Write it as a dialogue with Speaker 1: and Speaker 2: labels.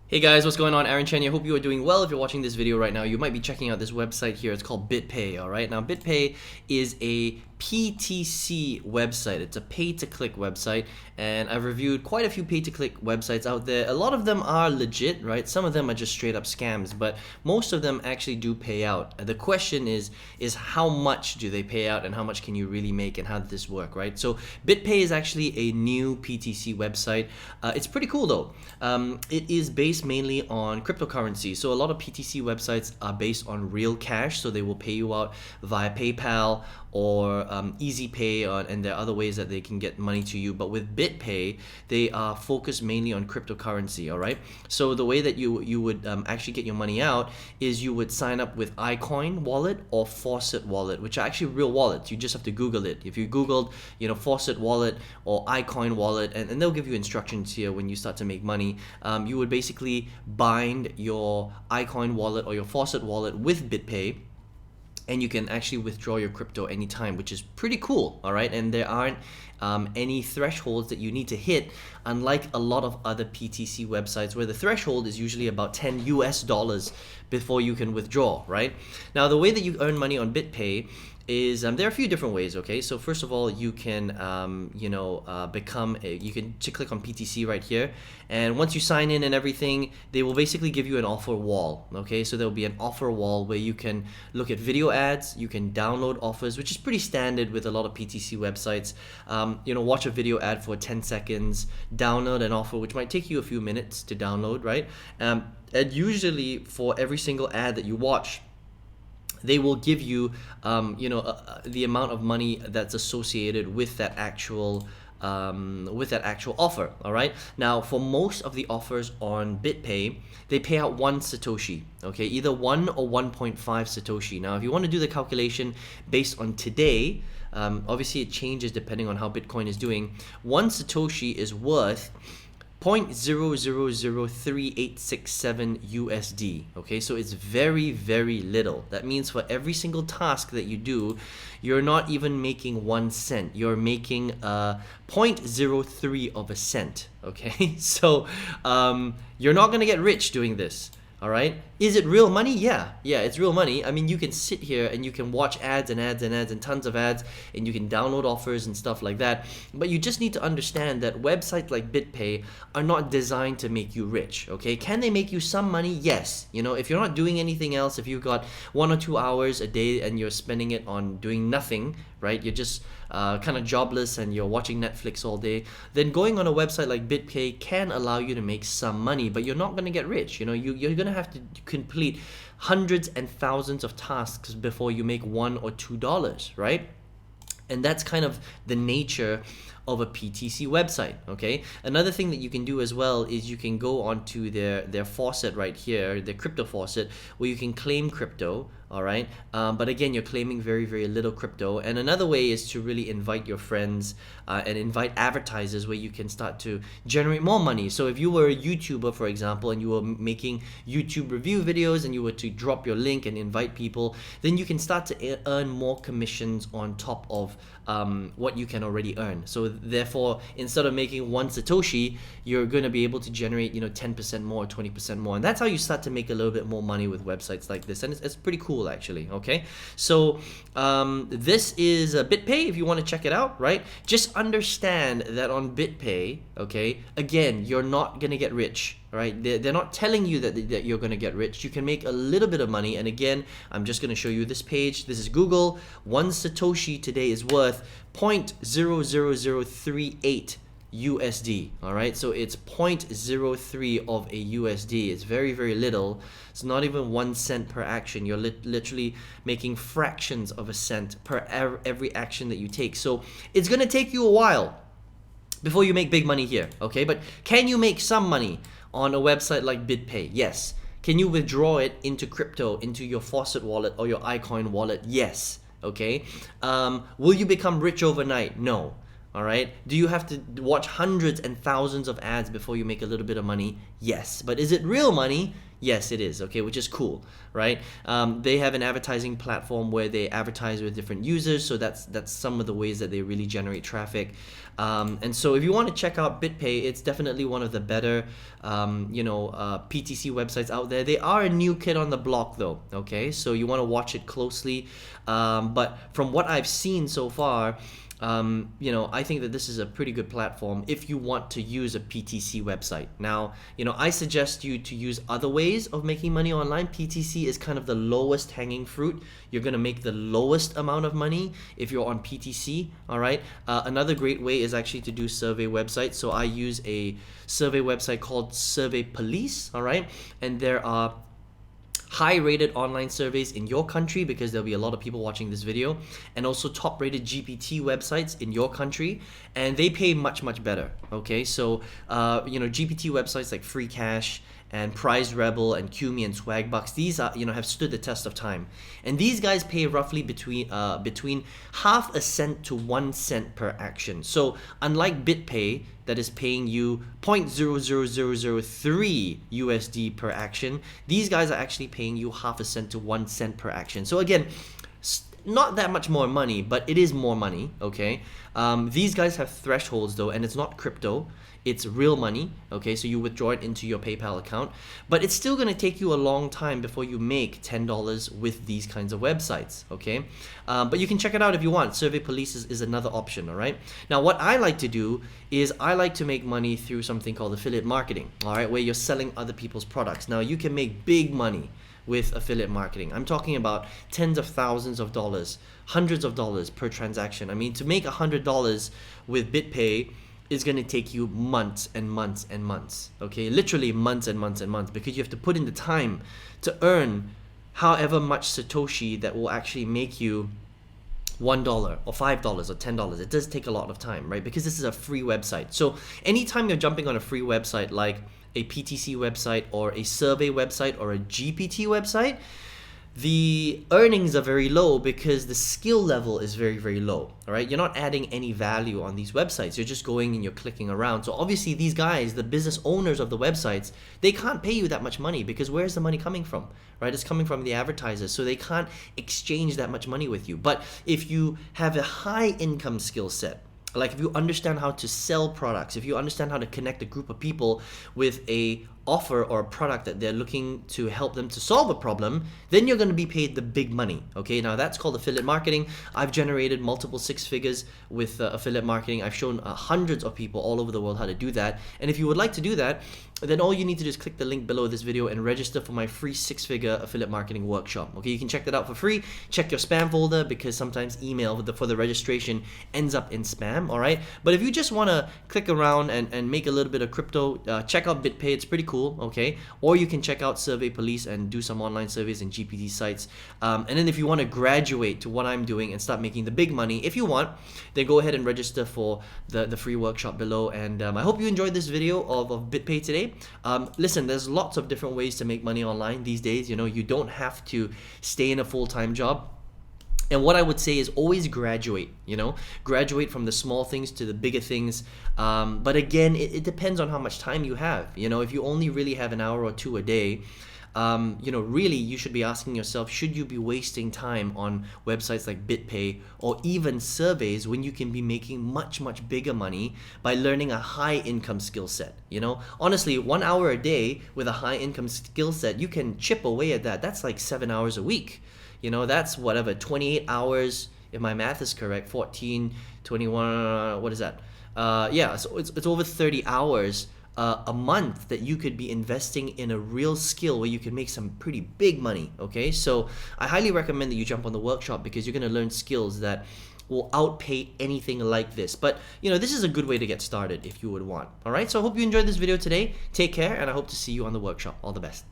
Speaker 1: Hey guys, what's going on? Aaron Chen here. Hope you are doing well. If you're watching this video right now, you might be checking out this website here. It's called Bitpaye, alright? Now, Bitpaye is a PTC website. It's a pay-to-click website, and I've reviewed quite a few pay-to-click websites out there. A lot of them are legit, right? Some of them are just straight-up scams, but most of them actually do pay out. The question is how much do they pay out, and how much can you really make, and how does this work, right? So, Bitpaye is actually a new PTC website. It's pretty cool though. It is based mainly on cryptocurrency. So a lot of PTC websites are based on real cash, so they will pay you out via PayPal or Easy Pay, and there are other ways that they can get money to you. But with Bitpaye, they are focused mainly on cryptocurrency. All right. So the way that you would actually get your money out is you would sign up with iCoin wallet or Faucet wallet, which are actually real wallets. You just have to Google it. If you Googled, Faucet wallet or iCoin wallet, and they'll give you instructions here when you start to make money. You would basically bind your iCoin wallet or your Faucet wallet with Bitpaye, and you can actually withdraw your crypto anytime, which is pretty cool, all right? And there aren't any thresholds that you need to hit, unlike a lot of other PTC websites where the threshold is usually about $10 before you can withdraw, right? Now, the way that you earn money on Bitpaye is there are a few different ways. Okay, so first of all, you can you can click on PTC right here, and once you sign in and everything, they will basically give you an offer wall. Okay, so there'll be an offer wall where you can look at video ads, you can download offers, which is pretty standard with a lot of PTC websites. Watch a video ad for 10 seconds, download an offer which might take you a few minutes to download, right? And usually for every single ad that you watch, they will give you, the amount of money that's associated with that actual offer. All right. Now, for most of the offers on Bitpaye, they pay out 1 Satoshi. Okay, either 1 or 1.5 Satoshi. Now, if you want to do the calculation based on today, obviously it changes depending on how Bitcoin is doing. 1 Satoshi is worth 0.000387 USD. Okay, so it's very, very little. That means for every single task that you do, you're not even making 1 cent. You're making 0.03 of a cent. Okay, so you're not gonna get rich doing this. All right. Is it real money? Yeah, it's real money. I mean, you can sit here and you can watch ads and ads and ads and tons of ads, and you can download offers and stuff like that. But you just need to understand that websites like Bitpaye are not designed to make you rich. Okay. Can they make you some money? Yes. If you're not doing anything else, if you've got 1 or 2 hours a day and you're spending it on doing nothing, right? You're just kind of jobless and you're watching Netflix all day, then going on a website like Bitpaye can allow you to make some money, but you're not going to get rich. You're going to have to complete hundreds and thousands of tasks before you make $1 or $2, right? And that's kind of the nature of a PTC website. Okay. Another thing that you can do as well is you can go onto their faucet right here, their crypto faucet, where you can claim crypto. All right. But again, you're claiming very, very little crypto. And another way is to really invite your friends and invite advertisers where you can start to generate more money. So if you were a YouTuber, for example, and you were making YouTube review videos and you were to drop your link and invite people, then you can start to earn more commissions on top of what you can already earn. So therefore, instead of making 1 Satoshi, you're going to be able to generate 10% more, 20% more. And that's how you start to make a little bit more money with websites like this. And it's pretty cool, actually. Okay, so this is Bitpaye. If you want to check it out, right? Just understand that on Bitpaye, okay, again, you're not gonna get rich. Right? They're not telling you that you're going to get rich. You can make a little bit of money. And again, I'm just going to show you this page. This is Google. 1 Satoshi today is worth 0.00038 USD. All right, so it's 0.03 of a USD. It's very, very little. It's not even 1 cent per action. You're literally making fractions of a cent per every action that you take. So it's going to take you a while before you make big money here. Okay, but can you make some money on a website like Bitpaye? Yes. Can you withdraw it into crypto, into your Faucet wallet or your iCoin wallet? Yes. Okay. Will you become rich overnight? No. All right. Do you have to watch hundreds and thousands of ads before you make a little bit of money? Yes. But is it real money? Yes, it is. Okay, which is cool, right? They have an advertising platform where they advertise with different users, so that's some of the ways that they really generate traffic. And so if you want to check out Bitpaye, it's definitely one of the better, PTC websites out there. They are a new kid on the block, though. Okay, so you want to watch it closely. But from what I've seen so far, I think that this is a pretty good platform if you want to use a PTC website. Now, I suggest you to use other ways of making money online. PTC is kind of the lowest hanging fruit. You're going to make the lowest amount of money if you're on PTC, all right? Another great way is actually to do survey websites. So I use a survey website called Survey Police, all right? And there are high-rated online surveys in your country, because there'll be a lot of people watching this video, and also top-rated GPT websites in your country, and they pay much better. Okay, so GPT websites like Free Cash and Prize Rebel and QMe and Swagbucks, these are have stood the test of time, and these guys pay roughly between half a cent to 1 cent per action. So unlike Bitpaye, that is paying you 0.00003 USD per action, these guys are actually paying you half a cent to 1 cent per action. So again, not that much more money, but it is more money. Okay, these guys have thresholds though, and it's not crypto. It's real money, okay? So you withdraw it into your PayPal account, but it's still gonna take you a long time before you make $10 with these kinds of websites, okay? But you can check it out if you want. Survey Police is another option, all right? Now, what I like to do is I like to make money through something called affiliate marketing, all right? Where you're selling other people's products. Now, you can make big money with affiliate marketing. I'm talking about tens of thousands of dollars, hundreds of dollars per transaction. I mean, to make $100 with Bitpaye is going to take you months and months and months, okay? Literally months and months and months, because you have to put in the time to earn however much Satoshi that will actually make you $1 or $5 or $10. It does take a lot of time, right? Because this is a free website. So anytime you're jumping on a free website like a PTC website or a survey website or a GPT website, the earnings are very low because the skill level is very low. All right, you're not adding any value on these websites. You're just going and you're clicking around. So obviously these guys, the business owners of the websites, they can't pay you that much money, because where's the money coming from? Right, it's coming from the advertisers, so they can't exchange that much money with you. But if you have a high income skill set, like if you understand how to sell products, if you understand how to connect a group of people with a offer or a product that they're looking to help them to solve a problem, then you're going to be paid the big money. Okay, now that's called affiliate marketing. I've generated multiple six figures with affiliate marketing. I've shown hundreds of people all over the world how to do that. And if you would like to do that, then all you need to do is click the link below this video and register for my free 6-figure affiliate marketing workshop. Okay, you can check that out for free. Check your spam folder, because sometimes email for the registration ends up in spam, all right? But if you just want to click around and make a little bit of crypto, check out Bitpaye. It's pretty cool, okay? Or you can check out Survey Police and do some online surveys and GPT sites. And then if you want to graduate to what I'm doing and start making the big money, if you want, then go ahead and register for the free workshop below. And I hope you enjoyed this video of Bitpaye today. Listen, there's lots of different ways to make money online these days. You don't have to stay in a full-time job. And what I would say is always graduate, graduate from the small things to the bigger things. But again, it depends on how much time you have. If you only really have an hour or two a day, really you should be asking yourself, should you be wasting time on websites like Bitpaye or even surveys when you can be making much bigger money by learning a high income skill set? Honestly, 1 hour a day with a high income skill set, you can chip away at that. That's like 7 hours a week. That's whatever, 28 hours, if my math is correct, 14, 21, what is that? Yeah, so it's over 30 hours a month that you could be investing in a real skill where you can make some pretty big money, okay? So I highly recommend that you jump on the workshop, because you're going to learn skills that will outpay anything like this. But this is a good way to get started if you would want. All right, so I hope you enjoyed this video today. Take care, and I hope to see you on the workshop. All the best.